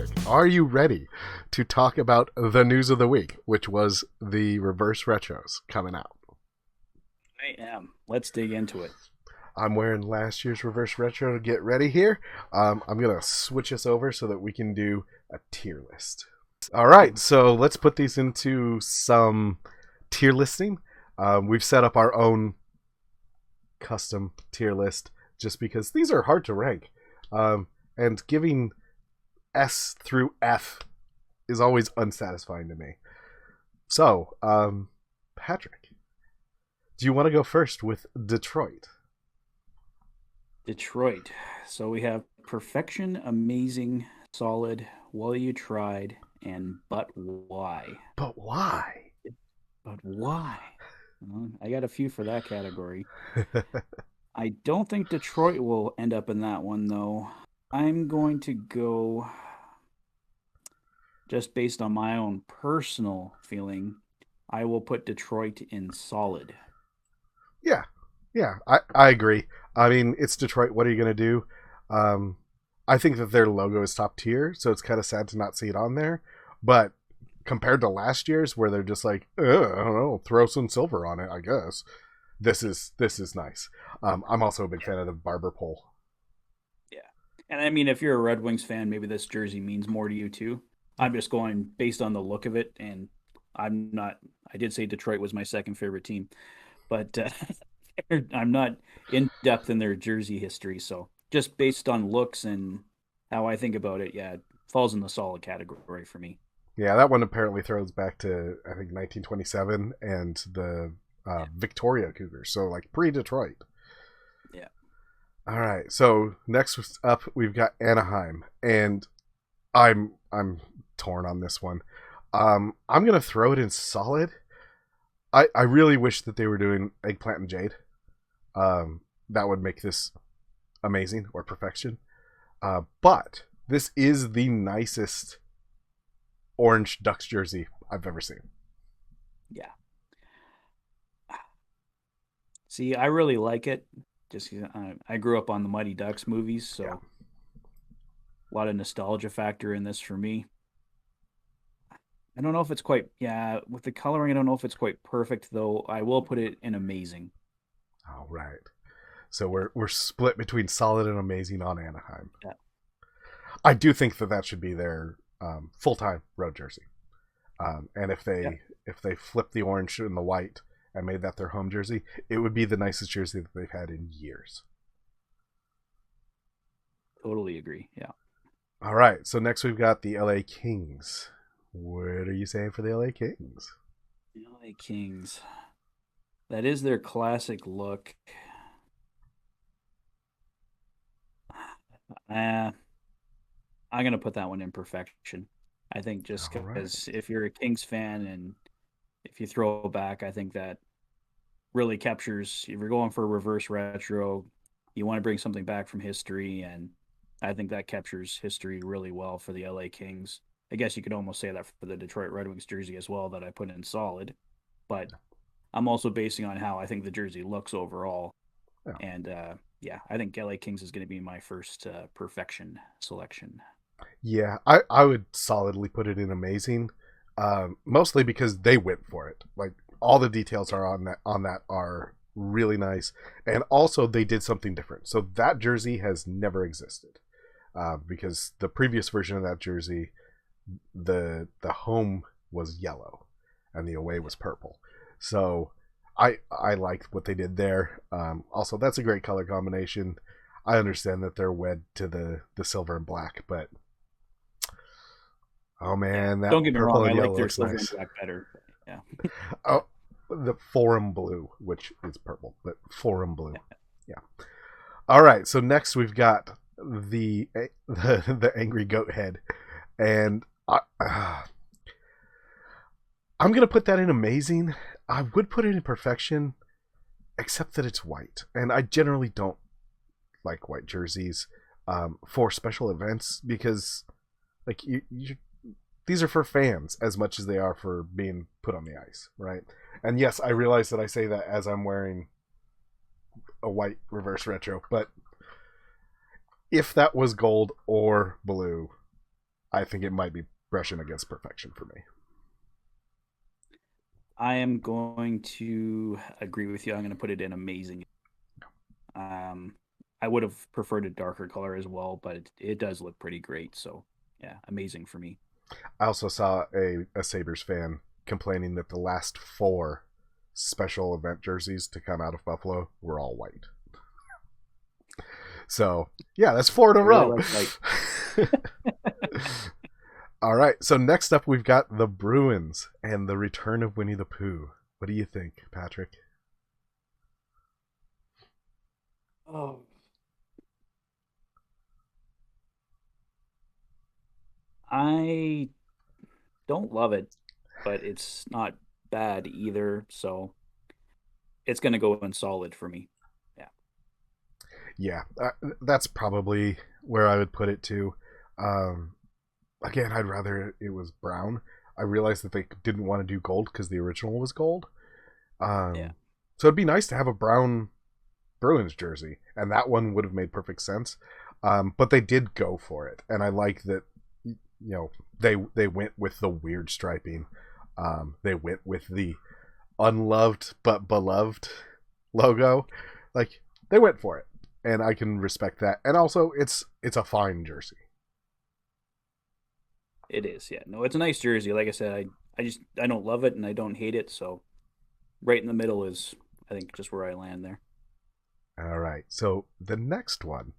Patrick, are you ready to talk about the news of the week, which was the reverse retros coming out? I am. Let's dig into it. I'm wearing last year's reverse retro to get ready here. I'm going to switch us over so that we can do a tier list. All right, so let's put these into some tier listing. We've set up our own custom tier list just because these are hard to rank. And giving S through F is always unsatisfying to me. So, Patrick, do you want to go first with Detroit? Detroit. So we have perfection, amazing, solid, well you tried, and but why? But why? But why? Well, I got a few for that category. I don't think Detroit will end up in that one, though. I'm going to go, just based on my own personal feeling, I will put Detroit in solid. Yeah, I agree. I mean, it's Detroit. What are you going to do? I think that their logo is top tier, so it's kind of sad to not see it on there. But compared to last year's, where they're just like, I don't know, throw some silver on it, I guess. This is nice. I'm also a big fan of the barber pole. Yeah. And I mean, if you're a Red Wings fan, maybe this jersey means more to you too. I'm just going based on the look of it, and I did say Detroit was my second favorite team, but I'm not in depth in their jersey history. So just based on looks and how I think about it, yeah, it falls in the solid category for me. Yeah, that one apparently throws back to, I think, 1927 and the Victoria Cougars. So, like, pre-Detroit. Yeah. All right. So, next up, we've got Anaheim. And I'm torn on this one. I'm going to throw it in solid. I really wish that they were doing eggplant and jade. That would make this amazing or perfection. But this is the nicest orange Ducks jersey I've ever seen. Yeah. See, I really like it. Just I grew up on the Mighty Ducks movies, so Yeah. a lot of nostalgia factor in this for me. I don't know if it's quite, yeah, with the coloring, I don't know if it's quite perfect, though. I will put it in amazing. All right. So we're split between solid and amazing on Anaheim. Yeah. I do think that should be their full-time road jersey. And if they flip the orange and the white and made that their home jersey, it would be the nicest jersey that they've had in years. Totally agree. Yeah. All right. So next we've got the LA Kings. What are you saying for the LA Kings? The LA Kings. That is their classic look. I'm going to put that one in perfection. I think just because if you're a Kings fan and if you throw back, I think that really captures, if you're going for a reverse retro, you want to bring something back from history, and I think that captures history really well for the LA Kings. I guess you could almost say that for the Detroit Red Wings jersey as well that I put in solid, but I'm also basing on how I think the jersey looks overall. Yeah. And yeah, I think LA Kings is going to be my first perfection selection. Yeah, I would solidly put it in amazing, mostly because they went for it. Like, all the details are on that are really nice, and also they did something different. So that jersey has never existed, because the previous version of that jersey, the home was yellow, and the away was purple. So I liked what they did there. Also, that's a great color combination. I understand that they're wed to the silver and black, but oh man, that don't get me wrong, I like their silver nice. and black better. Yeah. Oh, the forum blue, which is purple, but forum blue. Yeah. All right. So next we've got the angry goat head, and I'm gonna put that in amazing. I would put it in perfection, except that it's white, and I generally don't like white jerseys for special events because, like, these are for fans as much as they are for being put on the ice, right? And yes, I realize that I say that as I'm wearing a white reverse retro, but if that was gold or blue, I think it might be brushing against perfection for me. I am going to agree with you. I'm going to put it in amazing. I would have preferred a darker color as well, but it does look pretty great. So, yeah, amazing for me. I also saw a Sabres fan complaining that the last 4 special event jerseys to come out of Buffalo were all white. So, yeah, that's 4 in a row. All right, so next up we've got the Bruins and the return of Winnie the Pooh. What do you think, Patrick? Oh. I don't love it, but it's not bad either, so it's going to go in solid for me. Yeah. Yeah, that's probably where I would put it too. Again, I'd rather it was brown. I realized that they didn't want to do gold because the original was gold. Yeah. So it'd be nice to have a brown Bruins jersey, and that one would have made perfect sense. But they did go for it, and I like that. You know, they went with the weird striping. They went with the unloved but beloved logo. Like, they went for it, and I can respect that. And also, it's a fine jersey. It is, yeah. No, it's a nice jersey. Like I said, I don't love it and I don't hate it. So right in the middle is, I think, just where I land there. All right. So the next one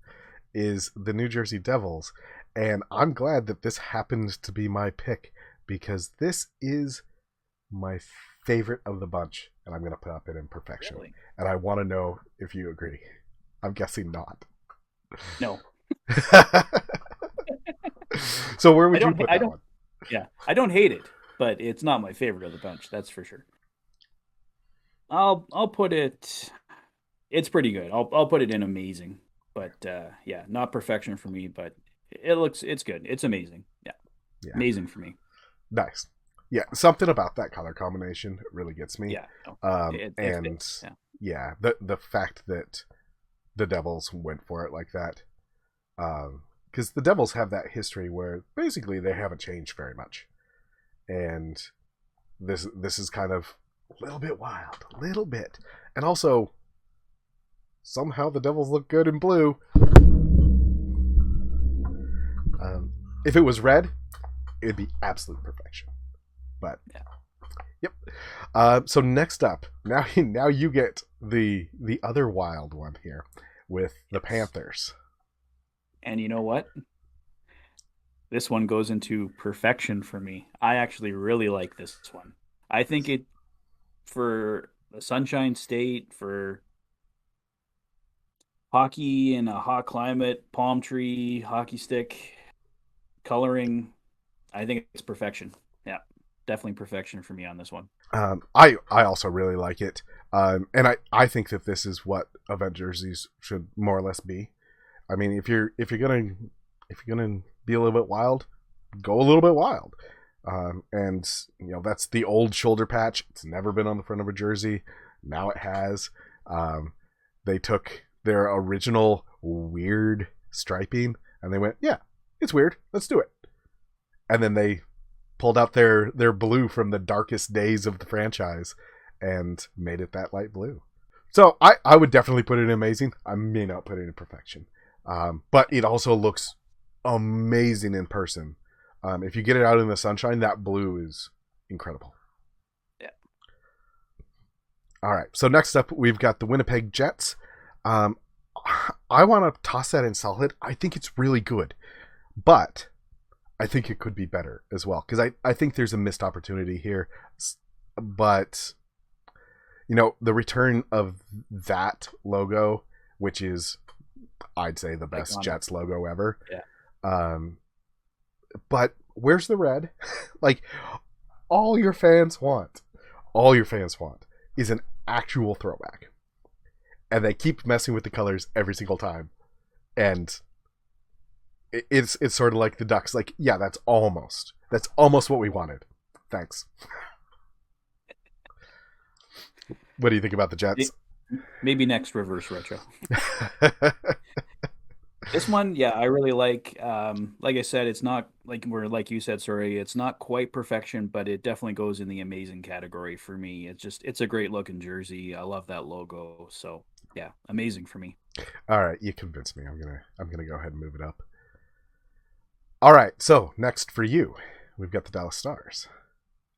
is the New Jersey Devils. And I'm glad that this happens to be my pick because this is my favorite of the bunch. And I'm going to put up an imperfection. Really? And I want to know if you agree. I'm guessing not. No. So where would you put that one? Yeah, I don't hate it, but it's not my favorite of the bunch. That's for sure. I'll put it. It's pretty good. I'll put it in amazing, but yeah, not perfection for me. But it's good. It's amazing. Yeah. Amazing for me. Nice. Yeah, something about that color combination really gets me. Yeah. The fact that the Devils went for it like that. Because the Devils have that history where basically they haven't changed very much, and this is kind of a little bit wild, a little bit, and also somehow the Devils look good in blue. If it was red, it'd be absolute perfection. But yep. So next up, now you get the other wild one here with the Panthers. And you know what? This one goes into perfection for me. I actually really like this one. I think it, for the Sunshine State, for hockey in a hot climate, palm tree, hockey stick, coloring, I think it's perfection. Yeah, definitely perfection for me on this one. I also really like it. And I think that this is what event jerseys should more or less be. I mean, if you're gonna be a little bit wild, go a little bit wild. And that's the old shoulder patch. It's never been on the front of a jersey. Now it has. They took their original weird striping and they went, yeah, it's weird. Let's do it. And then they pulled out their blue from the darkest days of the franchise and made it that light blue. So I would definitely put it in amazing. I may not put it in perfection. But it also looks amazing in person. If you get it out in the sunshine, that blue is incredible. Yeah. All right. So next up, we've got the Winnipeg Jets. I want to toss that in solid. I think it's really good, but I think it could be better as well because I think there's a missed opportunity here. But the return of that logo, which is, I'd say, the best Jets logo ever. Yeah. But where's the red? Like, all your fans want is an actual throwback. And they keep messing with the colors every single time. And it's sort of like the Ducks. Like, yeah, that's almost what we wanted. Thanks. What do you think about the Jets? Maybe next reverse retro. This one, yeah, I really like. Like I said, it's not like you said, sorry, it's not quite perfection, but it definitely goes in the amazing category for me. It's a great looking jersey. I love that logo. So yeah, amazing for me. All right, you convinced me. I'm gonna go ahead and move it up. All right, so next for you, we've got the Dallas Stars.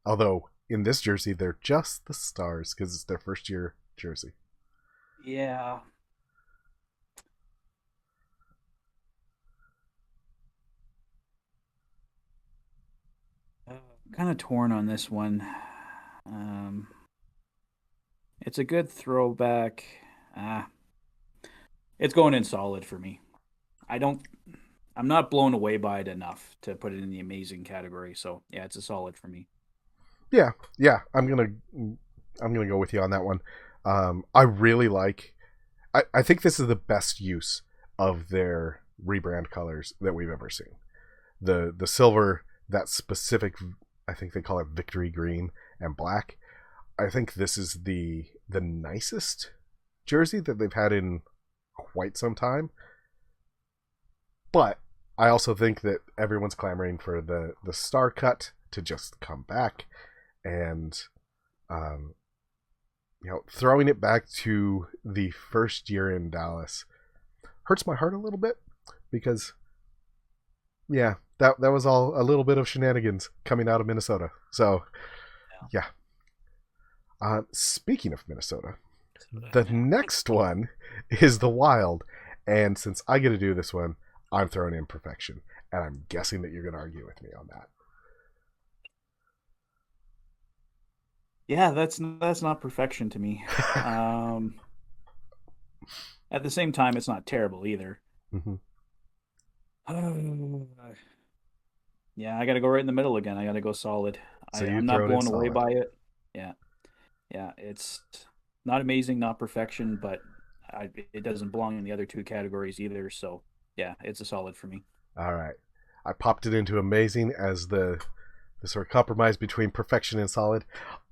Although in this jersey, they're just the Stars because it's their first year jersey. Yeah. Kind of torn on this one. Um, it's a good throwback. Ah, it's going in solid for me. I don't. I'm not blown away by it enough to put it in the amazing category. So yeah, it's a solid for me. Yeah, yeah. I'm gonna go with you on that one. I really like. I think this is the best use of their rebrand colors that we've ever seen. The silver, that specific, I think they call it victory green and black. I think this is the nicest jersey that they've had in quite some time. But I also think that everyone's clamoring for the star cut to just come back, and um, throwing it back to the first year in Dallas hurts my heart a little bit because yeah, that was all a little bit of shenanigans coming out of Minnesota. So yeah. Speaking of Minnesota, the next one is the Wild, and since I get to do this one, I'm throwing in perfection, and I'm guessing that you're going to argue with me on that. Yeah, that's not perfection to me. Um, at the same time, it's not terrible either. Mm-hmm. Yeah, I got to go right in the middle again. I got to go solid. So you I'm not throw it in blown away solid. by it. Yeah, yeah, it's not amazing, not perfection, but it doesn't belong in the other two categories either. So yeah, it's a solid for me. All right. I popped it into amazing as the sort of compromise between perfection and solid.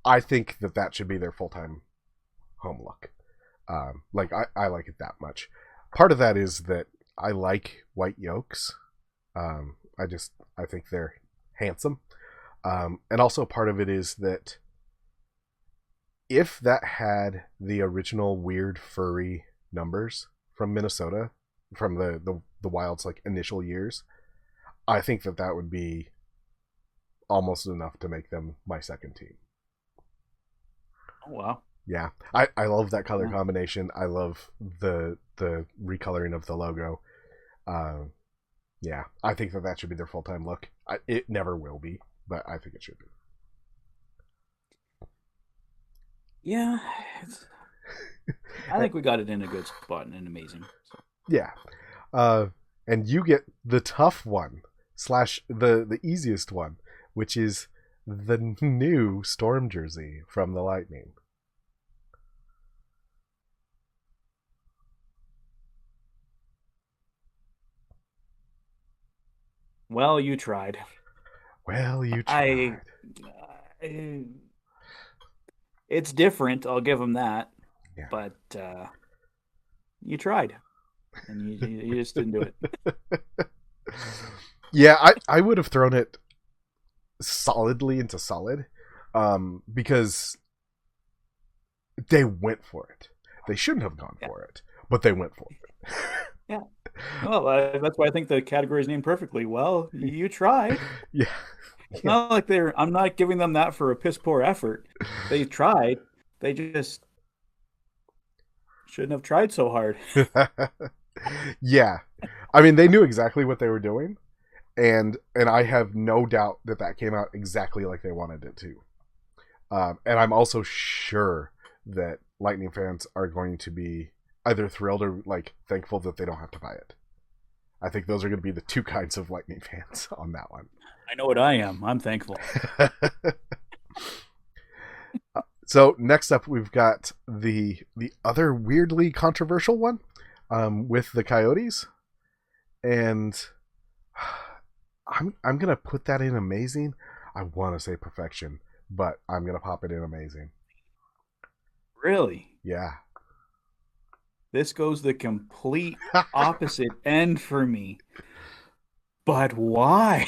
I think that should be their full time home look. Like I like it that much. Part of that is that I like white yolks. I think they're handsome. And also part of it is that if that had the original weird furry numbers from Minnesota, from the Wild's like initial years, I think that would be almost enough to make them my second team. Oh wow. Yeah, I love that color Yeah. combination. I love the recoloring of the logo. Uh, yeah, I think that should be their full time look. It never will be, but I think it should be. Yeah, I think we got it in a good spot and amazing. So. Yeah, and you get the tough one slash the easiest one, which is the new Storm jersey from the Lightning. Well, you tried. Well, you I, tried. I it's different. I'll give them that, Yeah. but you tried, and you just didn't do it. Yeah, I would have thrown it solidly into solid, because they went for it. They shouldn't have gone Yeah, for it, but they went for it. yeah. Well, that's why I think the category is named perfectly. Well, you tried. Yeah, It's yeah, not like they're. I'm not giving them that for a piss poor effort. They tried. They just shouldn't have tried so hard. yeah. I mean, they knew exactly what they were doing, and I have no doubt that came out exactly like they wanted it to. And I'm also sure that Lightning fans are going to be either thrilled or like thankful that they don't have to buy it. I think those are going to be the two kinds of Lightning fans on that one. I know what I am. I'm thankful. So next up, we've got the other weirdly controversial one, with the Coyotes, and I'm gonna put that in amazing. I want to say perfection, but I'm gonna pop it in amazing. Really? Yeah, This goes the complete opposite end for me. But why?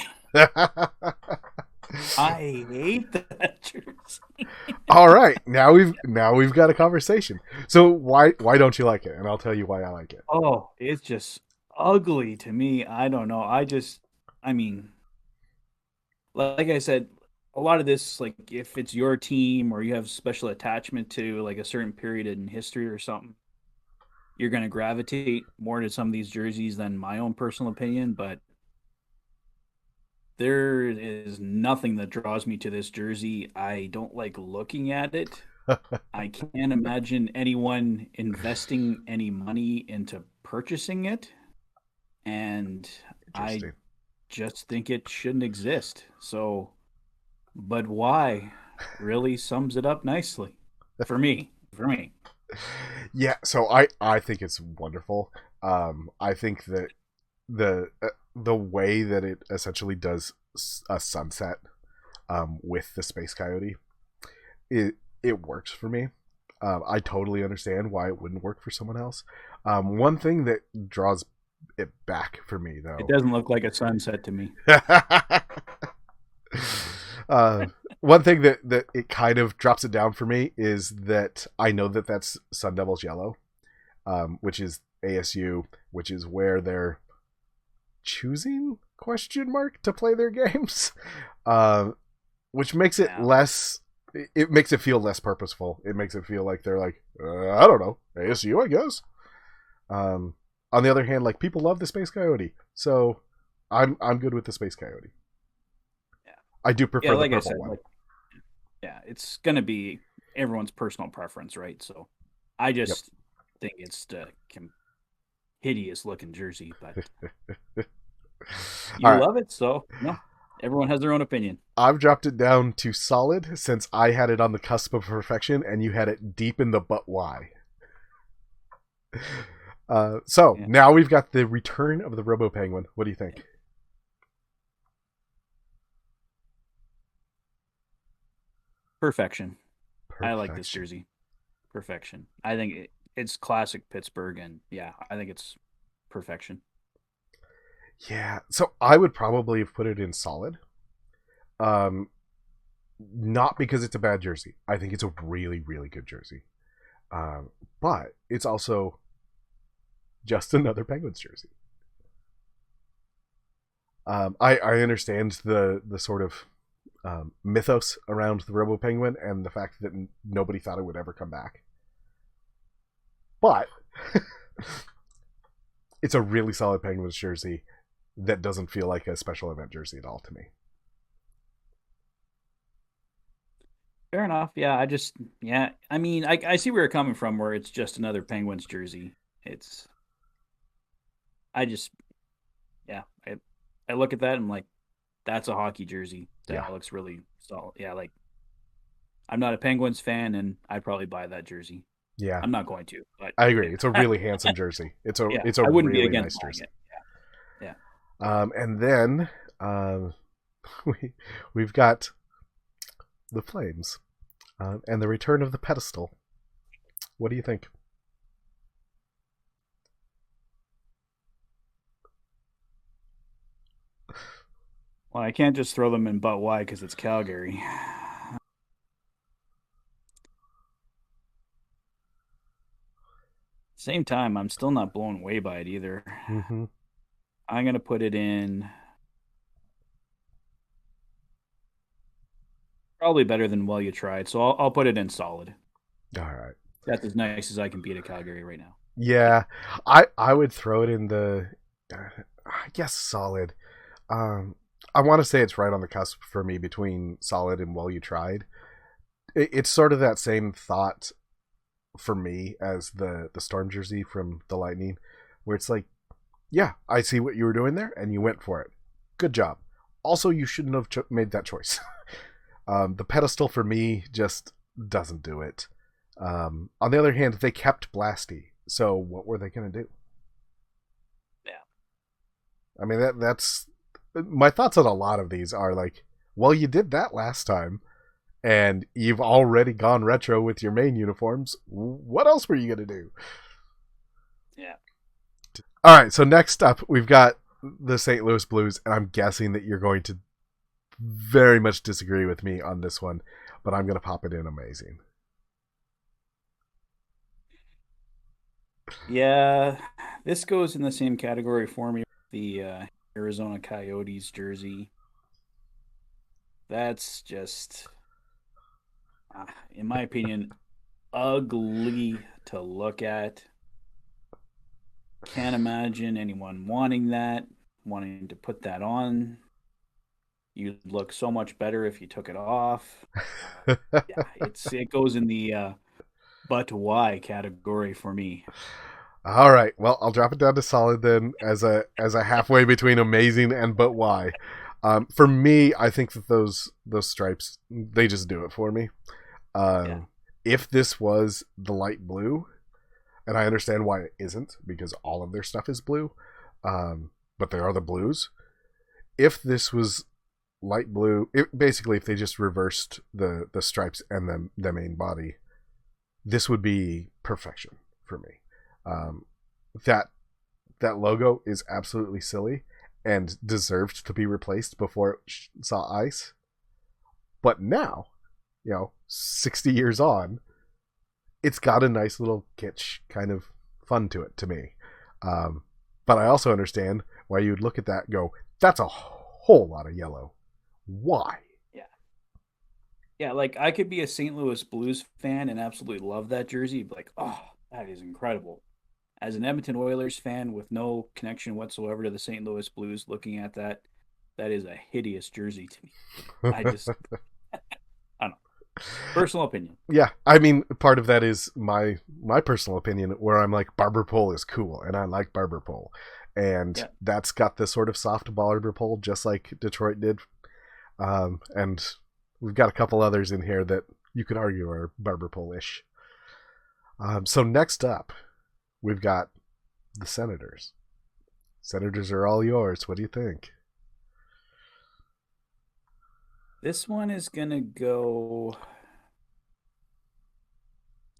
I hate that jersey. All right, now we've got a conversation. So why don't you like it? And I'll tell you why I like it. Oh, it's just ugly to me. I don't know. I mean, like I said, a lot of this, like if it's your team or you have special attachment to like a certain period in history or something, you're going to gravitate more to some of these jerseys than my own personal opinion. But there is nothing that draws me to this jersey. I don't like looking at it. I can't imagine anyone investing any money into purchasing it. And I just think it shouldn't exist. So, but why really sums it up nicely for me. Yeah, so I think it's wonderful. I think that the way that it essentially does a sunset with the Space Coyote, it works for me. I totally understand why it wouldn't work for someone else. One thing that draws it back for me, though, it doesn't look like a sunset to me. One thing that it kind of drops it down for me is that I know that that's Sun Devils yellow, which is ASU, which is where they're choosing ? To play their games, which makes it less. It makes it feel less purposeful. It makes it feel like they're like, I don't know, ASU, I guess. On the other hand, like people love the Space Coyote, so I'm good with the Space Coyote. Yeah, I do prefer the purple one. It's gonna be everyone's personal preference, right? So I just think it's the hideous looking jersey, but you love it, so no. Everyone has their own opinion. I've dropped it down to solid since I had it on the cusp of perfection, and you had it deep in the but why. Now we've got the return of the Robo Penguin. What do you think? Perfection. I like this jersey. Perfection. I think it's classic Pittsburgh, and I think it's perfection. Yeah, so I would probably have put it in solid. Not because it's a bad jersey. I think it's a really, really good jersey. But it's also just another Penguins jersey. I understand the sort of mythos around the Robo Penguin and the fact that nobody thought it would ever come back. But it's a really solid Penguins jersey that doesn't feel like a special event jersey at all to me. Fair enough. Yeah, I mean, I see where you're coming from, where it's just another Penguins jersey. I look at that and I'm like, that's a hockey jersey. That looks really solid. Yeah, like, I'm not a Penguins fan, and I'd probably buy that jersey. Yeah. I'm not going to, but I agree. It's a really handsome jersey. It's a I wouldn't really be nice jersey. Yeah. And then we've got the Flames and the return of the pedestal. What do you think? Well, I can't just throw them in but why, because it's Calgary. Same time, I'm still not blown away by it either. Mm-hmm. I'm going to put it in probably better than well you tried. So I'll put it in solid. All right. That's as nice as I can be to Calgary right now. Yeah, I would throw it in the, I guess, solid. I want to say it's right on the cusp for me between solid and well you tried. It's sort of that same thought for me as the Storm jersey from the Lightning, where it's like, yeah, I see what you were doing there, and you went for it. Good job. Also, you shouldn't have made that choice. The pedestal for me just doesn't do it. On the other hand, they kept Blasty, so what were they going to do? Yeah. I mean, that's my thoughts on a lot of these are like, well, you did that last time, and you've already gone retro with your main uniforms. What else were you going to do? Yeah. All right, so next up, we've got the St. Louis Blues, and I'm guessing that you're going to very much disagree with me on this one, but I'm going to pop it in amazing. Yeah, this goes in the same category for me. The Arizona Coyotes jersey. That's just, in my opinion, ugly to look at. Can't imagine anyone wanting that, wanting to put that on. You'd look so much better if you took it off. Yeah, it goes in the but why category for me. All right, well, I'll drop it down to solid then, as a halfway between amazing and but why. For me, I think that those stripes, they just do it for me. Yeah. If this was the light blue, and I understand why it isn't, because all of their stuff is blue, but they are the Blues. If this was light blue, basically if they just reversed the stripes and the main body, this would be perfection for me. Um, that that logo is absolutely silly and deserved to be replaced before it saw ice. But now, 60 years on, it's got a nice little kitsch kind of fun to it to me. But I also understand why you'd look at that and go, that's a whole lot of yellow. Why? Yeah. Yeah, like I could be a St. Louis Blues fan and absolutely love that jersey. Like, oh, that is incredible. As an Edmonton Oilers fan with no connection whatsoever to the St. Louis Blues, looking at that, that is a hideous jersey to me. I just, I don't know. Personal opinion. Yeah, I mean, part of that is my personal opinion, where I'm like, barber pole is cool, and I like barber pole, and Yeah. that's got this sort of soft barber pole, just like Detroit did, and we've got a couple others in here that you could argue are barber pole-ish. So next up, we've got the Senators. Senators are all yours. What do you think? This one is going to go.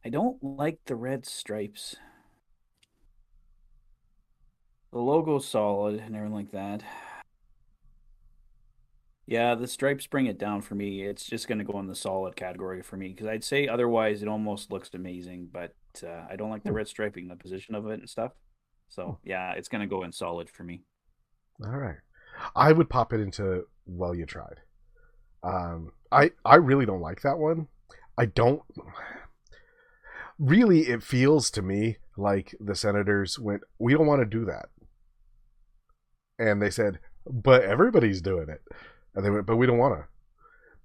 I don't like the red stripes. The logo's solid and everything like that. Yeah, the stripes bring it down for me. It's just going to go in the solid category for me because I'd say otherwise it almost looks amazing, but I don't like the Hmm. red striping, the position of it and stuff. So yeah, it's going to go in solid for me. All right, I would pop it into well, you tried. I really don't like that one. I don't really. It feels to me like the Senators went, we don't want to do that, and they said, but everybody's doing it, and they went, but we don't want to,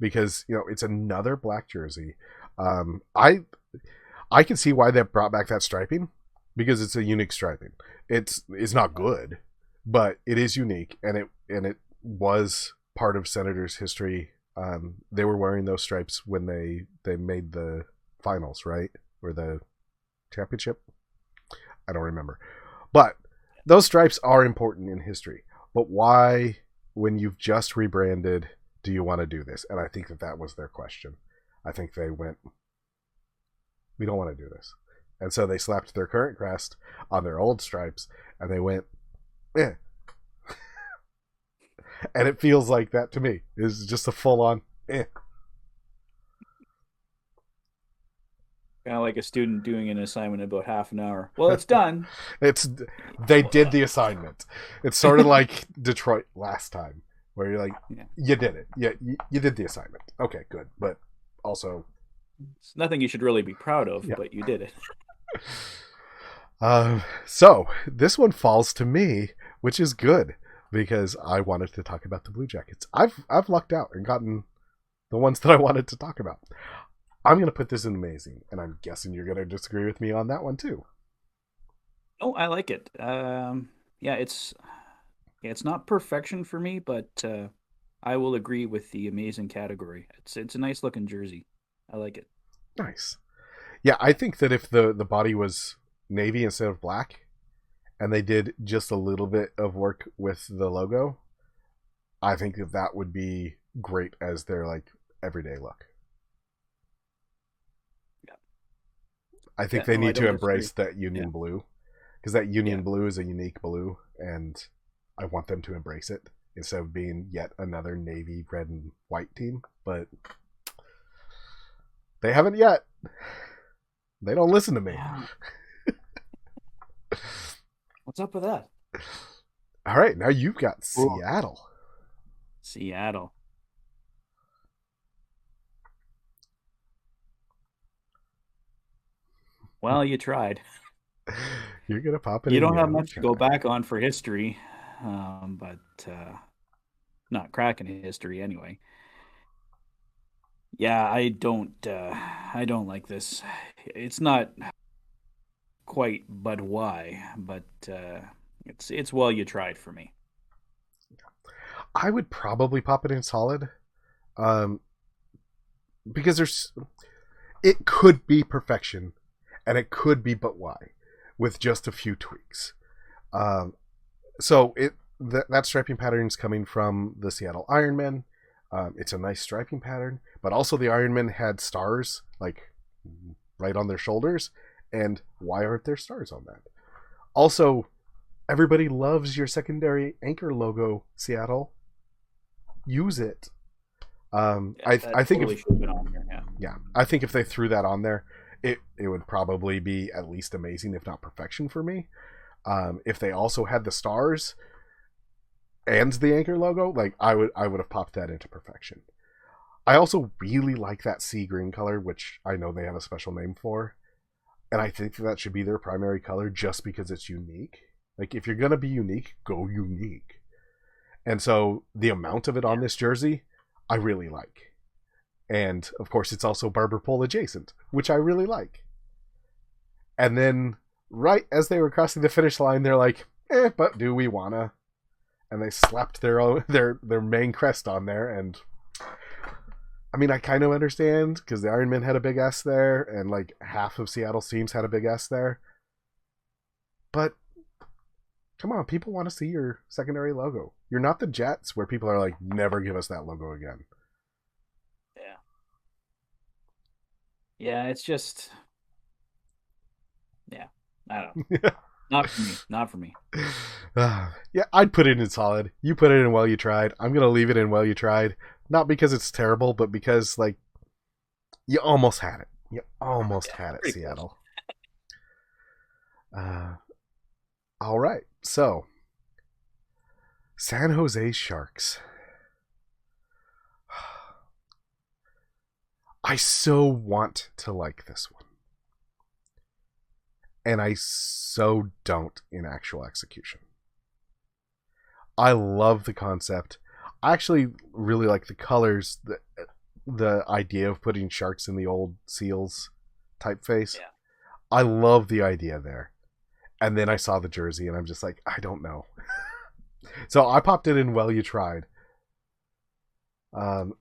because it's another black jersey. I can see why they brought back that striping, because it's a unique striping. It's not good, but it is unique, and it was part of Senators history. They were wearing those stripes when they made the finals, right? Or the championship. I don't remember. But those stripes are important in history. But why, when you've just rebranded, do you want to do this? And I think that was their question. I think they went, we don't want to do this. And so they slapped their current crest on their old stripes, and they went, eh. And it feels like that to me. It's just a full on, eh. Kind of like a student doing an assignment in about half an hour. Well, it's done. They did the assignment. It's sort of like Detroit last time, where you're like, Yeah. you did it. Yeah, you did the assignment. Okay, good. But also, It's nothing you should really be proud of, yeah. but you did it. So this one falls to me, which is good, because I wanted to talk about the Blue Jackets. I've lucked out and gotten the ones that I wanted to talk about. I'm going to put this in amazing, and I'm guessing you're going to disagree with me on that one too. Oh, I like it. Yeah, it's not perfection for me, but I will agree with the amazing category. It's a nice looking jersey. I like it. Nice. Yeah, I think that if the body was navy instead of black, and they did just a little bit of work with the logo, I think that would be great as their like everyday look. Yeah. I think Yeah, they no, I need to don't embrace disagree. that Yeah. Union blue, because that Union blue is a unique blue, and I want them to embrace it instead of being yet another navy, red, and white team. But they haven't yet. They don't listen to me. Yeah. What's up with that? All right, now you've got Seattle. Seattle. Well, you tried. You're gonna pop it. You don't have much to go back on for history, but not cracking history anyway. Yeah, I don't like this. It's not quite, but why? But it's well, you tried for me. I would probably pop it in solid, because it could be perfection, and it could be but why, with just a few tweaks. So that striping pattern is coming from the Seattle Ironmen. It's a nice striping pattern, but also the Ironmen had stars like right on their shoulders, and why aren't there stars on that? Also, everybody loves your secondary anchor logo, Seattle. Use it. I think totally should have been on there, yeah, I think if they threw that on there, it would probably be at least amazing, if not perfection for me. If they also had the stars and the anchor logo, like I would have popped that into perfection. I also really like that sea green color, which I know they have a special name for, and I think that should be their primary color just because it's unique. Like, if you're gonna be unique, go unique. And so the amount of it on this jersey, I really like. And of course, it's also barber pole adjacent, which I really like. And then right as they were crossing the finish line, they're like, but do we wanna? And they slapped their main crest on there, and I mean, I kind of understand, because the Ironmen had a big S there, and like half of Seattle's teams had a big S there. But come on, people want to see your secondary logo. You're not the Jets, where people are like, never give us that logo again. Yeah. Yeah, it's just, yeah, I don't know. Not for me. Not for me. Yeah, I'd put it in solid. You put it in well, you tried. I'm going to leave it in well, you tried. Not because it's terrible, but because, like, you almost had it. You almost had it, Seattle. All right. So, San Jose Sharks. I so want to like this one. And I so don't in actual execution. I love the concept. I actually really like the colors, the idea of putting sharks in the old Seals typeface. Yeah. I love the idea there. And then I saw the jersey and I'm just like, I don't know. So I popped it in well, you tried.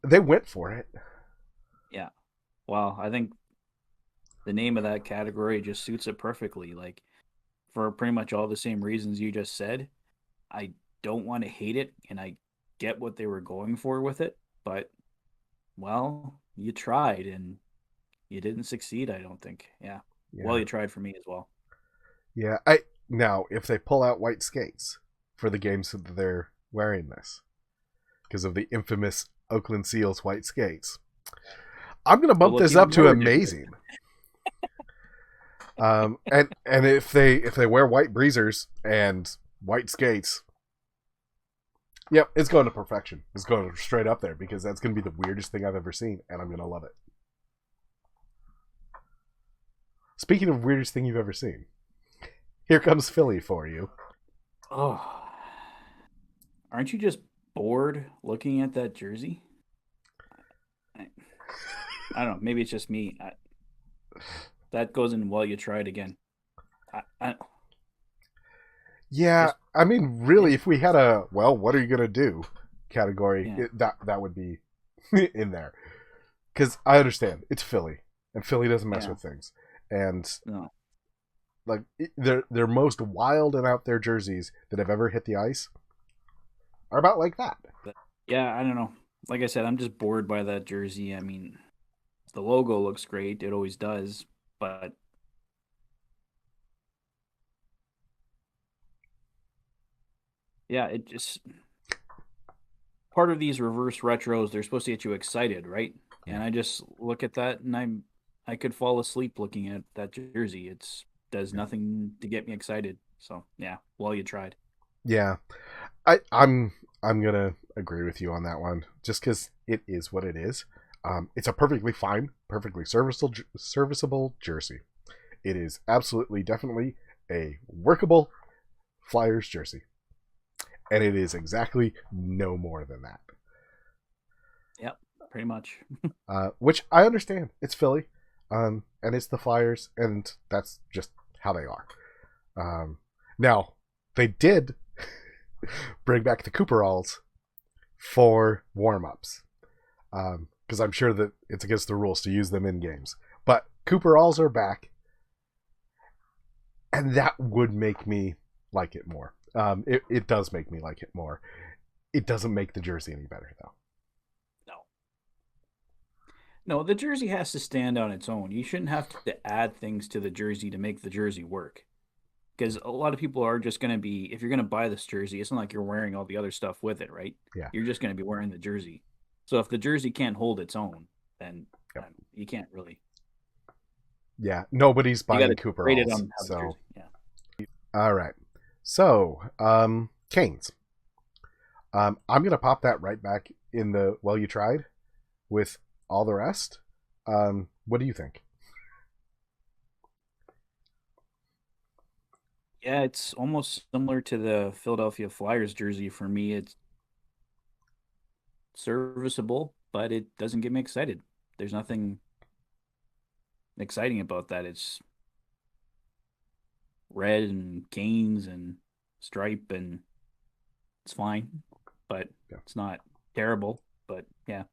They went for it. Yeah. Well, I think the name of that category just suits it perfectly. Like, for pretty much all the same reasons you just said, I don't want to hate it, and I get what they were going for with it, but, well, you tried, and you didn't succeed, I don't think. Yeah. Well, you tried for me as well. Yeah. Now, if they pull out white skates for the games that they're wearing this, because of the infamous Oakland Seals white skates, I'm going to bump this up to amazing. And if they wear white breezers and white skates, yep, it's going to perfection. It's going straight up there, because that's going to be the weirdest thing I've ever seen, and I'm going to love it. Speaking of weirdest thing you've ever seen, here comes Philly for you. Oh, aren't you just bored looking at that jersey? I don't know. Maybe it's just me. That goes in well, you tried again. Yeah, I mean, really, if we had a, well, what are you going to do category, that would be in there. Because I understand, it's Philly, and Philly doesn't mess with things. And like, their most wild and out there jerseys that have ever hit the ice are about like that. Yeah, I don't know. Like I said, I'm just bored by that jersey. I mean, the logo looks great. It always does. But Yeah, it just part of these reverse retros, they're supposed to get you excited, right? Yeah. And I just look at that and I could fall asleep looking at that jersey. It's does Yeah. nothing to get me excited. So yeah, well you tried. Yeah. I'm gonna agree with you on that one, just because it is what it is. It's a perfectly fine, perfectly serviceable jersey. It is absolutely, definitely a workable Flyers jersey, and it is exactly no more than that. Yep, pretty much. Which I understand. It's Philly, and it's the Flyers, and that's just how they are. Now, they did bring back the Cooperalls for warm-ups, because I'm sure that it's against the rules to use them in games. But Cooperalls are back, and that would make me like it more. It does make me like it more. It doesn't make the jersey any better, though. No. No, the jersey has to stand on its own. You shouldn't have to add things to the jersey to make the jersey work. Because a lot of people are just going to be, if you're going to buy this jersey, it's not like you're wearing all the other stuff with it, right? Yeah. You're just going to be wearing the jersey. So if the jersey can't hold its own, then Yep. you can't really. Yeah, nobody's buying Cooperalls. So, yeah. All right. So, Canes. I'm gonna pop that right back in the well you tried with all the rest. What do you think? Yeah, it's almost similar to the Philadelphia Flyers jersey for me. It's serviceable, but it doesn't get me excited. There's nothing exciting about that. It's red and canes and stripe, and it's fine, but Yeah. it's not terrible. But yeah,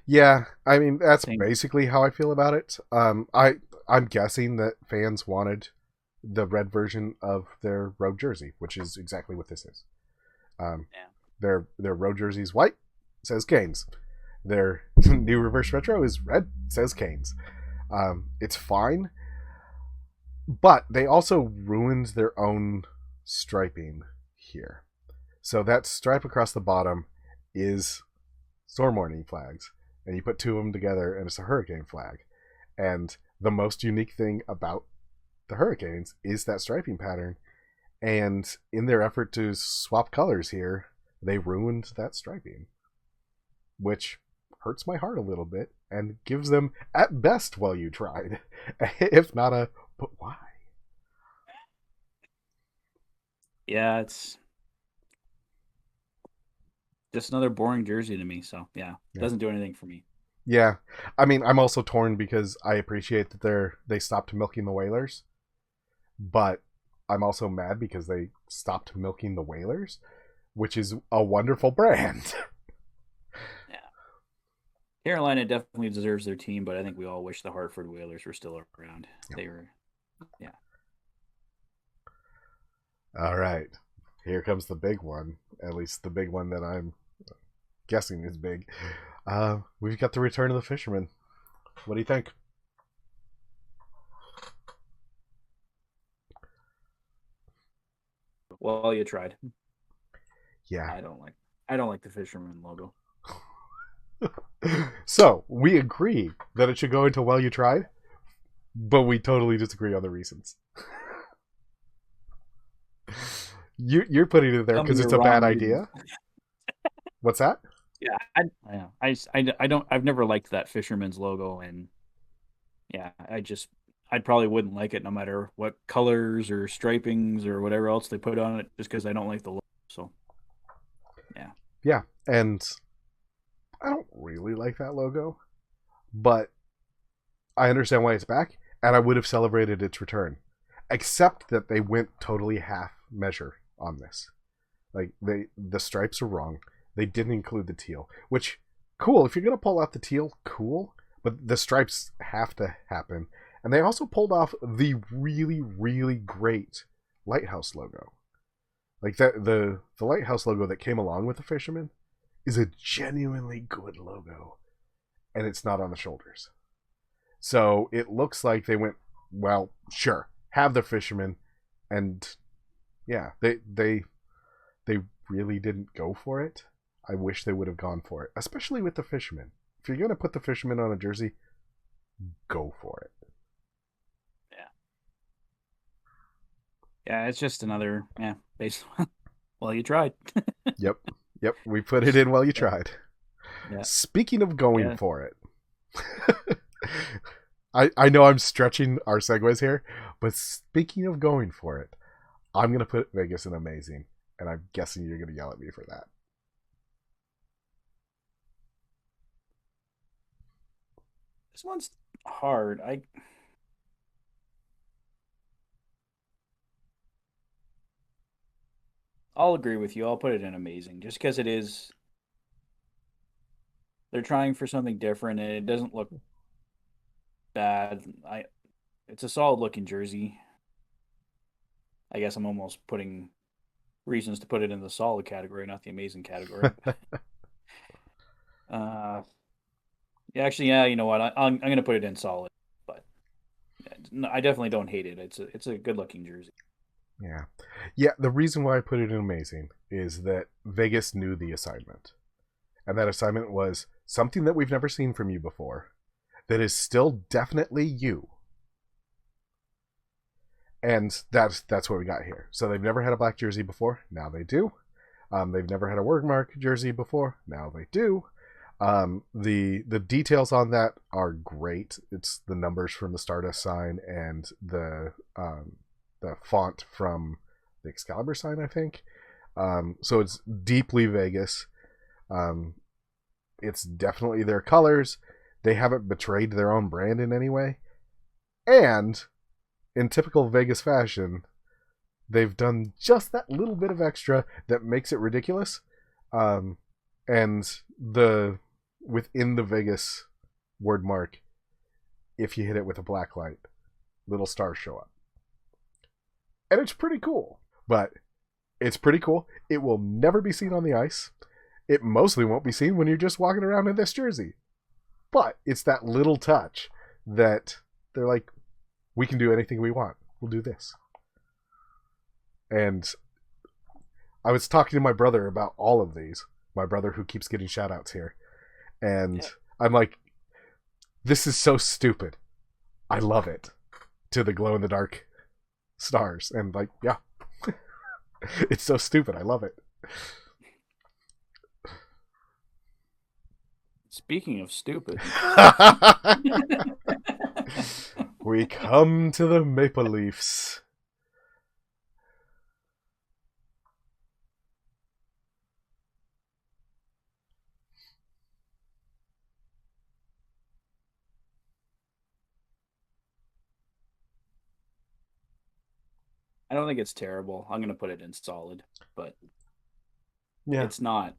Yeah, I mean that's same. basically how I feel about it. I'm guessing that fans wanted the red version of their road jersey, which is exactly what this is. Yeah. Their road jersey is white, says Canes. Their new reverse retro is red, says Canes. It's fine, but they also ruined their own striping here. So that stripe across the bottom is storm warning flags, and you put two of them together, and it's a hurricane flag. And the most unique thing about the Hurricanes is that striping pattern. And in their effort to swap colors here, they ruined that striping, which hurts my heart a little bit and gives them, at best, well, you tried, if not a, but why? Yeah, it's just another boring jersey to me. So yeah, it doesn't do anything for me. Yeah, I mean, I'm also torn because I appreciate that they stopped milking the Whalers, but I'm also mad because they stopped milking the Whalers, which is a wonderful brand. Yeah. Carolina definitely deserves their team, but I think we all wish the Hartford Whalers were still around. Yeah. They were, yeah. All right, here comes the big one. At least the big one that I'm guessing is big. We've got the return of the fisherman. What do you think? Well, you tried. Yeah. I don't like the fisherman logo. So we agree that it should go into well you tried, but we totally disagree on the reasons. You're putting it there because it's a bad idea. What's that? Yeah, I don't. I've never liked that fisherman's logo, and yeah, I probably wouldn't like it no matter what colors or stripings or whatever else they put on it, just because I don't like the logo. So, yeah, Yeah, and I don't really like that logo, but I understand why it's back, and I would have celebrated its return, except that they went totally half measure on this. Like the stripes are wrong. They didn't include the teal, which cool. If you're gonna pull out the teal, cool. But the stripes have to happen, and they also pulled off the really really great lighthouse logo. Like that the lighthouse logo that came along with the fisherman is a genuinely good logo, and it's not on the shoulders. So it looks like they went, well, sure, have the fisherman, and yeah, they really didn't go for it. I wish they would have gone for it, especially with the fisherman. If you're going to put the fisherman on a jersey, go for it. Yeah, it's just another, based on, well, you tried. Yep. We put it in while you tried. Yeah. Speaking of going for it, I know I'm stretching our segues here, but speaking of going for it, I'm going to put Vegas in amazing, and I'm guessing you're going to yell at me for that. This one's hard. I'll agree with you. I'll put it in amazing, just because it is. They're trying for something different, and it doesn't look bad. It's a solid looking jersey. I guess I'm almost putting reasons to put it in the solid category, not the amazing category. Actually, you know what? I'm going to put it in solid, but I definitely don't hate it. It's a good looking jersey. Yeah. The reason why I put it in amazing is that Vegas knew the assignment, and that assignment was something that we've never seen from you before, that is still definitely you. And that's what we got here. So they've never had a black jersey before. Now they do. They've never had a wordmark jersey before. Now they do. The details on that are great. It's the numbers from the Stardust sign and the font from the Excalibur sign, I think. So it's deeply Vegas. It's definitely their colors. They haven't betrayed their own brand in any way. And in typical Vegas fashion, they've done just that little bit of extra that makes it ridiculous. And within the Vegas word mark, if you hit it with a black light, little stars show up. And it's pretty cool. But it's pretty cool. It will never be seen on the ice. It mostly won't be seen when you're just walking around in this jersey. But it's that little touch that they're like, we can do anything we want. We'll do this. And I was talking to my brother about all of these. My brother who keeps getting shout outs here. And I'm like, this is so stupid. I love it. To the glow in the dark stars. And like, yeah. It's so stupid. I love it. Speaking of stupid. We come to the Maple Leafs. I don't think it's terrible. I'm going to put it in solid, but it's not.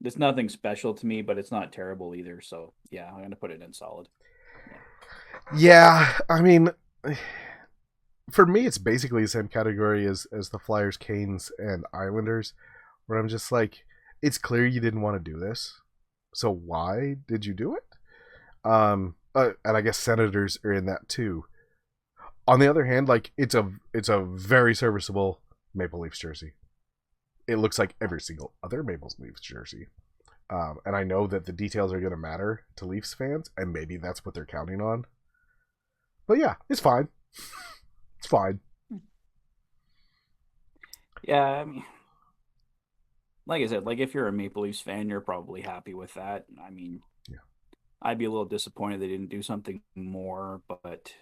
It's nothing special to me, but it's not terrible either. So, I'm going to put it in solid. Yeah, I mean, for me, it's basically the same category as the Flyers, Canes, and Islanders, where I'm just like, it's clear you didn't want to do this, so why did you do it? And I guess Senators are in that too. On the other hand, like it's a very serviceable Maple Leafs jersey. It looks like every single other Maple Leafs jersey. And I know that the details are going to matter to Leafs fans, and maybe that's what they're counting on. But yeah, it's fine. It's fine. Yeah, I mean, like I said, like if you're a Maple Leafs fan, you're probably happy with that. I mean, I'd be a little disappointed they didn't do something more, but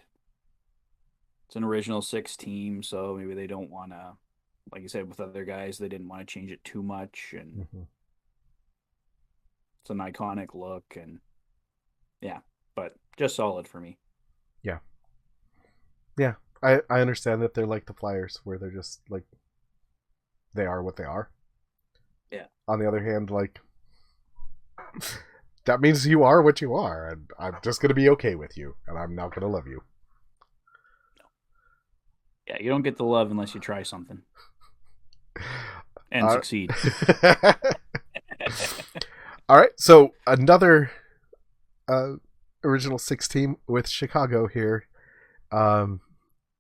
it's an original 6 team, so maybe they don't want to, like you said, with other guys, they didn't want to change it too much, and it's an iconic look, and but just solid for me. Yeah, I understand that they're like the Flyers, where they're just like, they are what they are. Yeah. On the other hand, like, that means you are what you are, and I'm just going to be okay with you, and I'm not going to love you. Yeah, you don't get the love unless you try something. And succeed. All right, so another original 6 team with Chicago here.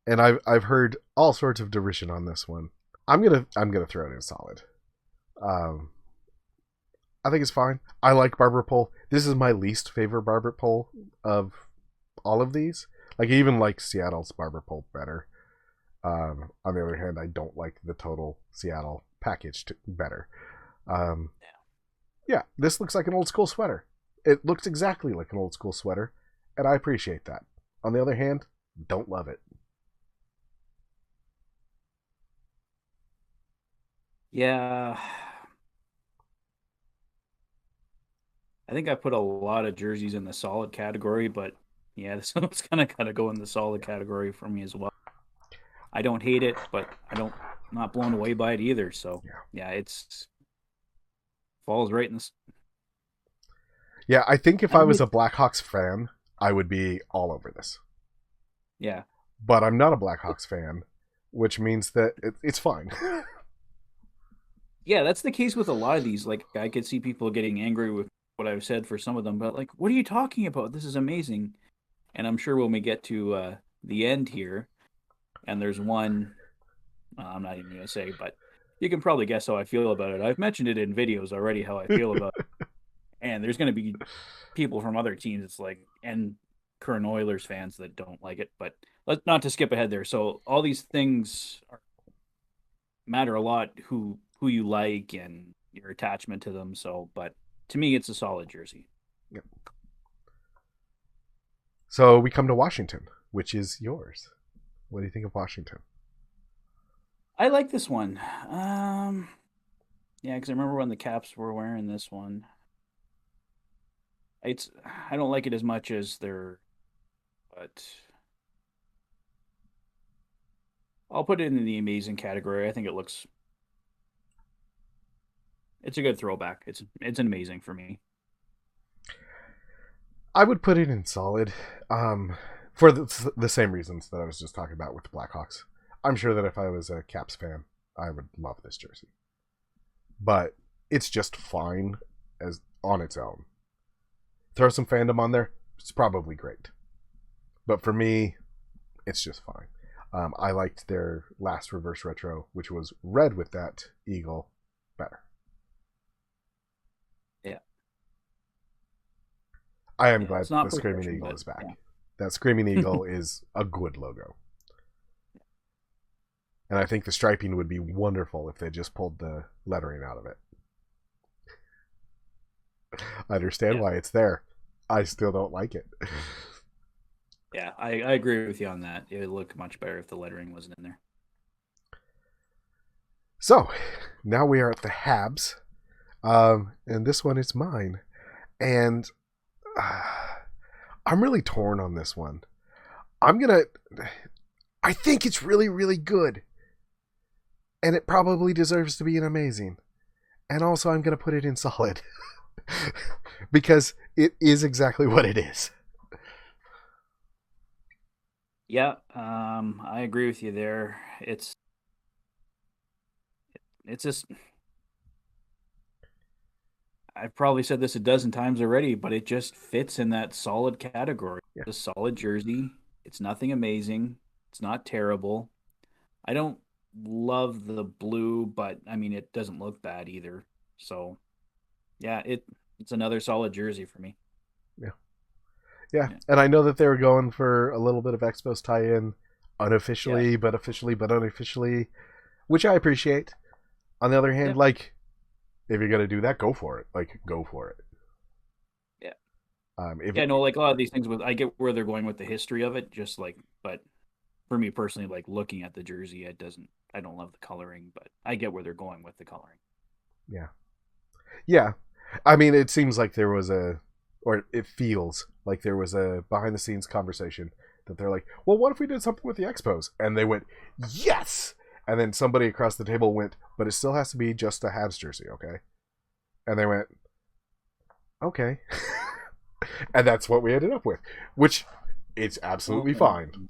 And I've heard all sorts of derision on this one. I'm gonna throw it in solid. I think it's fine. I like barber pole. This is my least favorite barber pole of all of these. Like, I even like Seattle's barber pole better. On the other hand, I don't like the total Seattle package better. Yeah, this looks like an old school sweater. It looks exactly like an old school sweater, and I appreciate that. On the other hand, don't love it. Yeah. I think I put a lot of jerseys in the solid category, but yeah, this one's kind of got to go in the solid category for me as well. I don't hate it, but I'm not blown away by it either. So yeah, it's falls right in this. Yeah, I think if I was a Blackhawks fan, I would be all over this. Yeah. But I'm not a Blackhawks fan, which means that it's fine. Yeah, that's the case with a lot of these. Like, I could see people getting angry with what I've said for some of them, but like, what are you talking about? This is amazing. And I'm sure when we get to the end here, and there's one, I'm not even going to say, but you can probably guess how I feel about it. I've mentioned it in videos already, how I feel about it. And there's going to be people from other teams, it's like, and current Oilers fans that don't like it. But let's not to skip ahead there. So all these things matter a lot, who you like and your attachment to them. So, but to me, it's a solid jersey. Yep. So we come to Washington, which is yours. What do you think of Washington? I like this one. Yeah, because I remember when the Caps were wearing this one. I don't like it as much as but I'll put it in the amazing category. I think it's a good throwback. It's an amazing for me. I would put it in solid, for the same reasons that I was just talking about with the Blackhawks. I'm sure that if I was a Caps fan, I would love this jersey. But it's just fine as on its own. Throw some fandom on there, it's probably great. But for me, it's just fine. I liked their last reverse retro, which was red with that eagle, better. Yeah. I am glad the Screaming Eagle is back. Yeah. That Screaming Eagle is a good logo. And I think the striping would be wonderful if they just pulled the lettering out of it. I understand why it's there. I still don't like it. Yeah, I agree with you on that. It would look much better if the lettering wasn't in there. So, now we are at the Habs. And this one is mine. And I'm really torn on this one. I think it's really, really good. And it probably deserves to be an amazing. And also I'm going to put it in solid. Because it is exactly what it is. Yeah, I agree with you there. It's just, I've probably said this a dozen times already, but it just fits in that solid category. Yeah. It's a solid jersey. It's nothing amazing. It's not terrible. I don't love the blue, but I mean, it doesn't look bad either. So yeah, it's another solid jersey for me. Yeah, and I know that they were going for a little bit of Expos tie-in, unofficially, but officially, but unofficially, which I appreciate. On the other hand, like, if you're gonna do that, go for it. Like, go for it. Yeah. Like a lot of these things, I get where they're going with the history of it. Just like, but for me personally, like looking at the jersey, I don't love the coloring, but I get where they're going with the coloring. Yeah. I mean, it seems like there was it feels like there was a behind-the-scenes conversation that they're like, well, what if we did something with the Expos? And they went, yes! And then somebody across the table went, but it still has to be just a Habs jersey, okay? And they went, okay. And that's what we ended up with, which it's absolutely fine.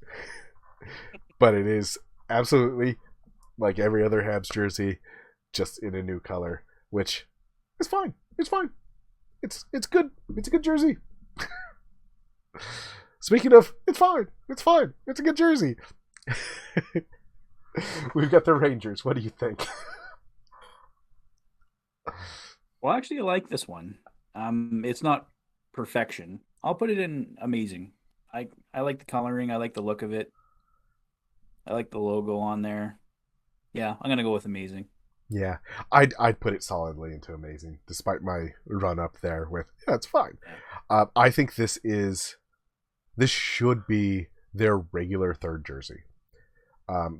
But it is absolutely like every other Habs jersey, just in a new color, which is fine. It's fine. It's good. It's a good jersey. Speaking of, it's fine. It's fine. It's a good jersey. We've got the Rangers. What do you think? Well, actually, I like this one. It's not perfection. I'll put it in amazing. I like the coloring. I like the look of it. I like the logo on there. Yeah, I'm gonna go with amazing. Yeah, I'd put it solidly into amazing, despite my run up there with it's fine. Yeah. I think this should be their regular third jersey.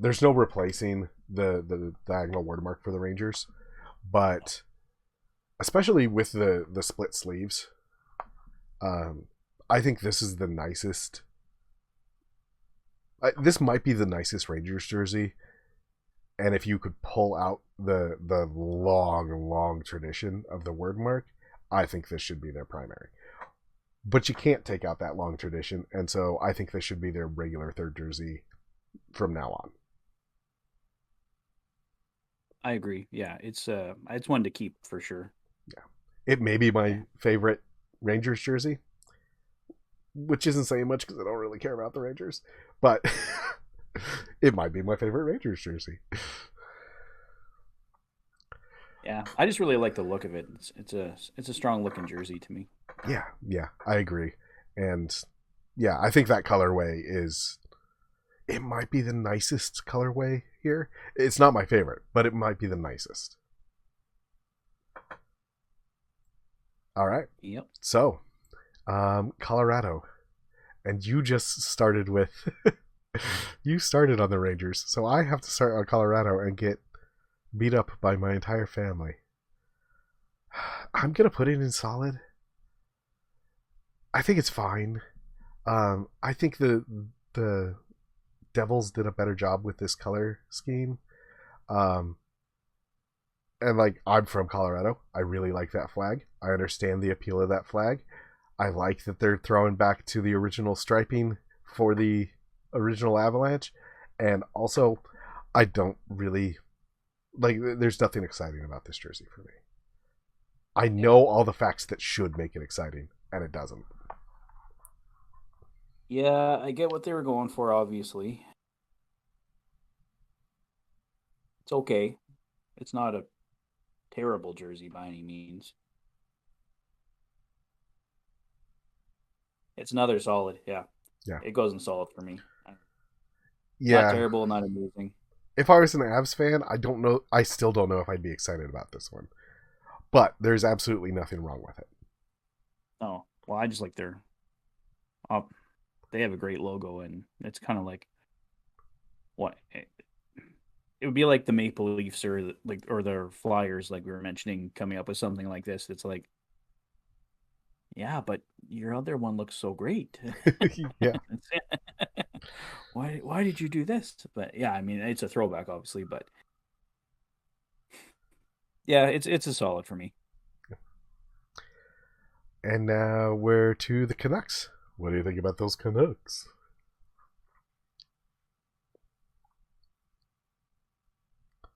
There's no replacing the diagonal watermark for the Rangers, but especially with the split sleeves, I think this is the nicest. This might be the nicest Rangers jersey, and if you could pull out the long tradition of the word mark, I think this should be their primary. But you can't take out that long tradition, and so I think this should be their regular third jersey from now on. I agree. Yeah, it's one to keep for sure. Yeah, it may be my favorite Rangers jersey, which isn't saying much because I don't really care about the Rangers, but it might be my favorite Rangers jersey. Yeah, I just really like the look of it. It's a strong looking jersey to me. Yeah, I agree, and yeah, I think that colorway is. It might be the nicest colorway here. It's not my favorite, but it might be the nicest. All right. Yep. So, Colorado, and you just started with. You started on the Rangers, so I have to start on Colorado and get beat up by my entire family. I'm gonna put it in solid. I think it's fine. I think the Devils did a better job with this color scheme. And like, I'm from Colorado. I really like that flag. I understand the appeal of that flag. I like that they're throwing back to the original striping for the original Avalanche. And also, I don't really like, there's nothing exciting about this jersey for me. I know all the facts that should make it exciting, and it doesn't. Yeah, I get what they were going for, obviously. It's okay. It's not a terrible jersey by any means. It's another solid, yeah. Yeah. It goes in solid for me. Yeah. Not terrible, not amazing. If I was an Avs fan, I still don't know if I'd be excited about this one. But there's absolutely nothing wrong with it. Oh, well, I just like their they have a great logo, and it's kind of like what it would be like the Maple Leafs or their Flyers, like we were mentioning, coming up with something like this. It's like, yeah, but your other one looks so great. Yeah. Why did you do this? But yeah, I mean, it's a throwback, obviously, but yeah, it's a solid for me. And now we're to the Canucks. What do you think about those Canucks?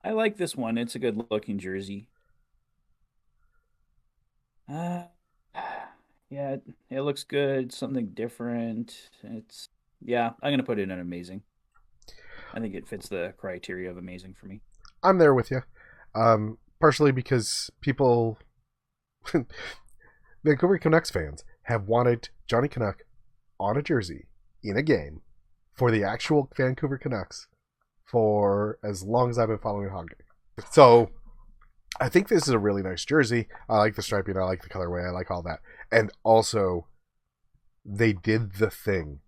I like this one. It's a good looking jersey. Yeah, it looks good. Something different. I'm gonna put it in amazing. I think it fits the criteria of amazing for me. I'm there with you. Partially because people, Vancouver Canucks fans, have wanted Johnny Canuck on a jersey in a game for the actual Vancouver Canucks for as long as I've been following hockey. So I think this is a really nice jersey. I like the striping. I like the colorway. I like all that. And also, they did the thing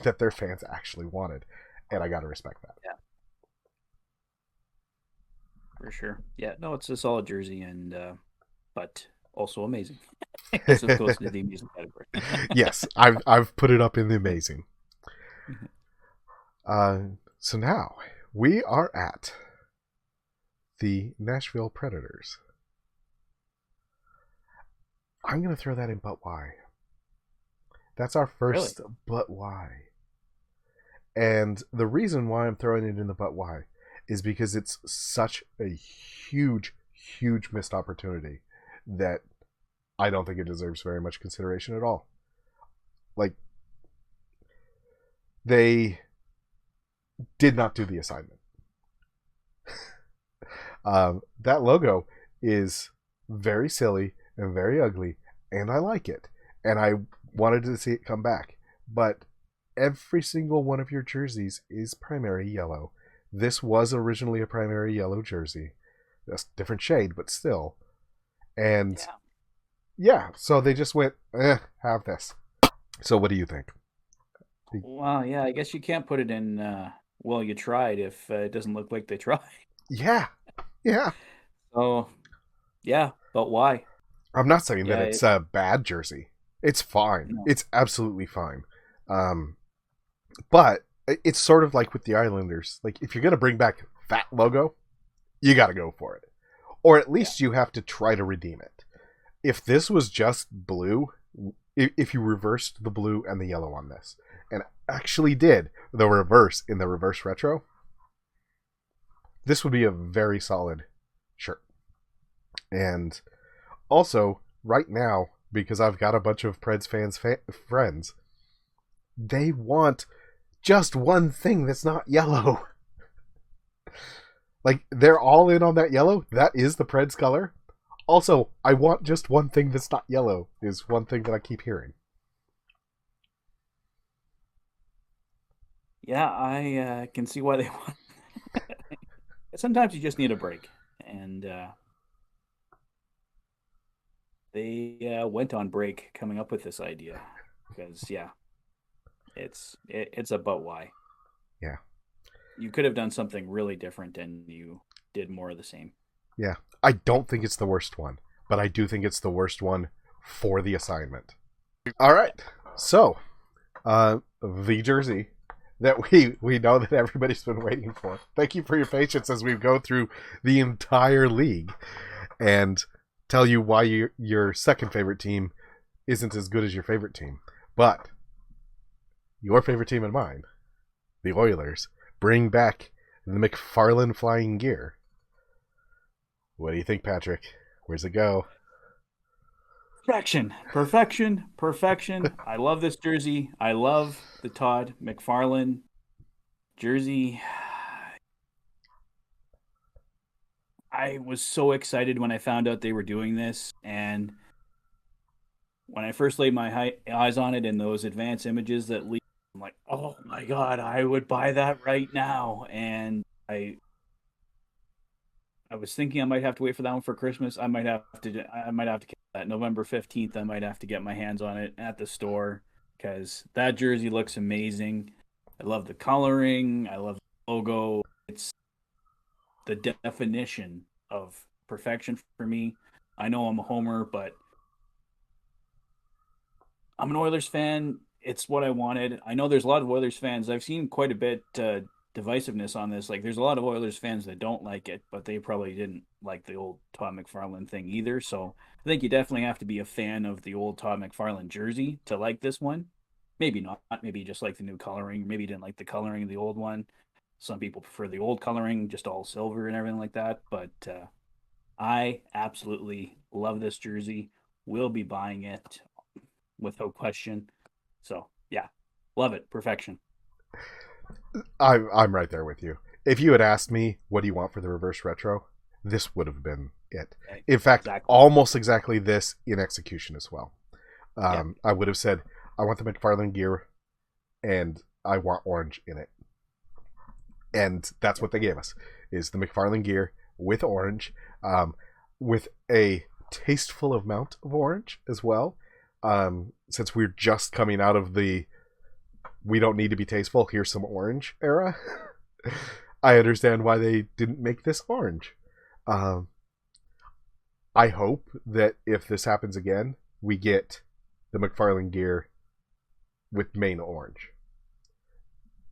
that their fans actually wanted. And I got to respect that. Yeah. For sure. Yeah, no, it's a solid jersey, and but also amazing. So it goes into the amazing category. Yes, I've put it up in the amazing. So now we are at the Nashville Predators. I'm going to throw that in, but why? That's our first, really? But why? And the reason why I'm throwing it in the but why is because it's such a huge missed opportunity that I don't think it deserves very much consideration at all. Like, they did not do the assignment. That logo is very silly and very ugly, and I like it. And I wanted to see it come back. But every single one of your jerseys is primary yellow. This was originally a primary yellow jersey. That's a different shade, but still. And yeah, so they just went, have this. So what do you think? Well, yeah, I guess you can't put it in, well, you tried if it doesn't look like they tried. Yeah, yeah. So, yeah, but why? I'm not saying that Yeah, it's a bad jersey. It's fine. no. It's absolutely fine. Um, but it's sort of like with the Islanders. Like, if you're going to bring back that logo, you got to go for it. Or at least you have to try to redeem it. If this was just blue, if you reversed the blue and the yellow on this, and actually did the reverse in the reverse retro, this would be a very solid shirt. And also, right now, because I've got a bunch of Preds fans friends, they want just one thing that's not yellow. Like, they're all in on that yellow. That is the Preds color. Also, I want just one thing that's not yellow, is one thing that I keep hearing. Yeah, I can see why they want. Sometimes you just need a break, and they went on break coming up with this idea because it's about why. Yeah. You could have done something really different, and you did more of the same. Yeah. I don't think it's the worst one, but I do think it's the worst one for the assignment. All right. So, the jersey that we know that everybody's been waiting for. Thank you for your patience as we go through the entire league and tell you why your second favorite team isn't as good as your favorite team. But your favorite team and mine, the Oilers, bring back the McFarlane flying gear. What do you think, Patrick? Where's it go? Perfection. I love this jersey. I love the Todd McFarlane jersey. I was so excited when I found out they were doing this, and when I first laid my eyes on it in those advanced images that leaked, I'm like, oh my god, I would buy that right now. And I was thinking I might have to wait for that one for Christmas. I might have to get that November 15th. I might have to get my hands on it at the store because that jersey looks amazing. I love the coloring. I love the logo. It's the definition of perfection for me. I know I'm a homer, but I'm an Oilers fan. It's what I wanted. I know there's a lot of Oilers fans. I've seen quite a bit divisiveness on this. Like, there's a lot of Oilers fans that don't like it, but they probably didn't like the old Todd McFarlane thing either. So I think you definitely have to be a fan of the old Todd McFarlane jersey to like this one. Maybe not. Maybe you just like the new coloring. Maybe you didn't like the coloring of the old one. Some people prefer the old coloring, just all silver and everything like that. But I absolutely love this jersey. Will be buying it without question. So yeah, love it. Perfection. I'm right there with you. If you had asked me, what do you want for the reverse retro? This would have been it. In fact, almost exactly this in execution as well. I would have said, I want the McFarlane gear, and I want orange in it. And that's what they gave us, is the McFarlane gear with orange, with a tasteful amount of orange as well. Since we're just coming out of the we don't need to be tasteful, here's some orange era. I understand why they didn't make this orange. I hope that if this happens again, we get the McFarlane gear with main orange.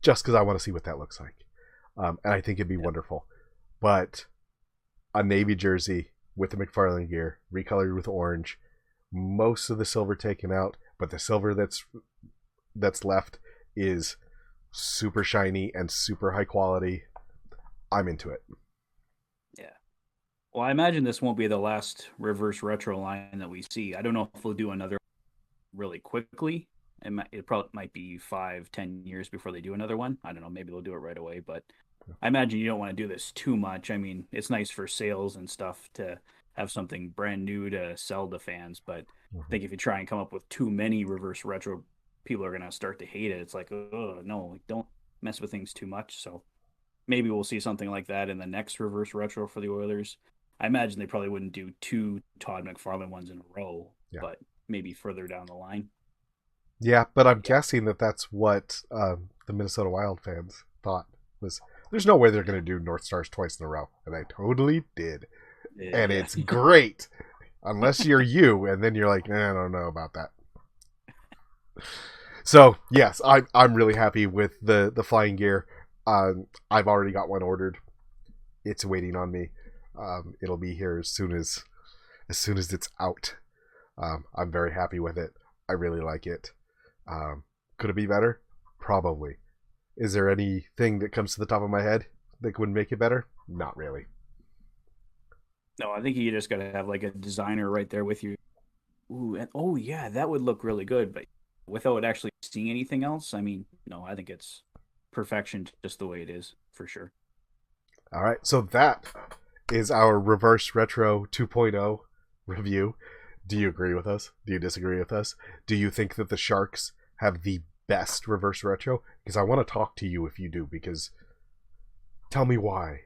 Just because I want to see what that looks like. And I think it'd be wonderful. But a navy jersey with the McFarlane gear, recolored with orange, most of the silver taken out, but the silver that's left is super shiny and super high quality. I'm into it. Yeah. Well, I imagine this won't be the last reverse retro line that we see. I don't know if we'll do another really quickly. It probably might be 5-10 years before they do another one. I don't know. Maybe they'll do it right away. But I imagine you don't want to do this too much. I mean, it's nice for sales and stuff to have something brand new to sell to fans, but I Mhm. think if you try and come up with too many reverse retro, people are going to start to hate it. It's like, oh, no, like, don't mess with things too much. So maybe we'll see something like that in the next reverse retro for the Oilers. I imagine they probably wouldn't do two Todd McFarlane ones in a row, Yeah. but maybe further down the line. Yeah, but I'm Yeah. guessing that that's what the Minnesota Wild fans thought was. There's no way they're going to do North Stars twice in a row, and they totally did, and Yeah. it's great. Unless you're you, and then you're like, I don't know about that. So yes, I'm really happy with the flying gear. I've already got one ordered. It's waiting on me. It'll be here as soon as it's out. I'm very happy with it. I really like it. Could it be better? Probably. Is there anything that comes to the top of my head that would make it better? Not really. No, I think you just got to have like a designer right there with you. Ooh, and oh yeah, that would look really good, but without actually seeing anything else, I mean, no, I think it's perfection just the way it is for sure. All right, so that is our reverse retro 2.0 review. Do you agree with us? Do you disagree with us? Do you think that the Sharks have the best reverse retro? Because I want to talk to you if you do, because tell me why.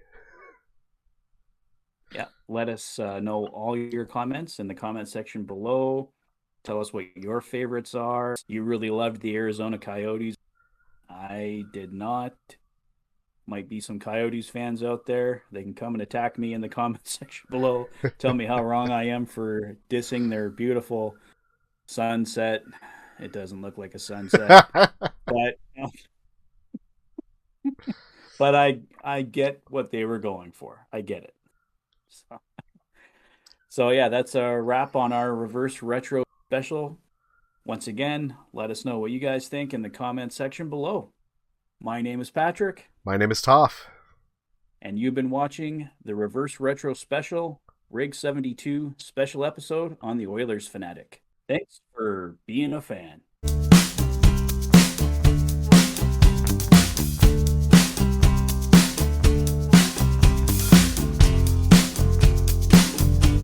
Yeah, let us know all your comments in the comment section below. Tell us what your favorites are. You really loved the Arizona Coyotes. I did not. Might be some Coyotes fans out there. They can come and attack me in the comment section below. Tell me how wrong I am for dissing their beautiful sunset. It doesn't look like a sunset, but but I get what they were going for. I get it. So, so yeah, that's a wrap on our reverse retro special. Once again, let us know what you guys think in the comment section below. My name is Patrick, My name is Toph. and you've been watching the Reverse Retro Special Rig 72 special episode on the Oilers Fanatic. Thanks for being a fan.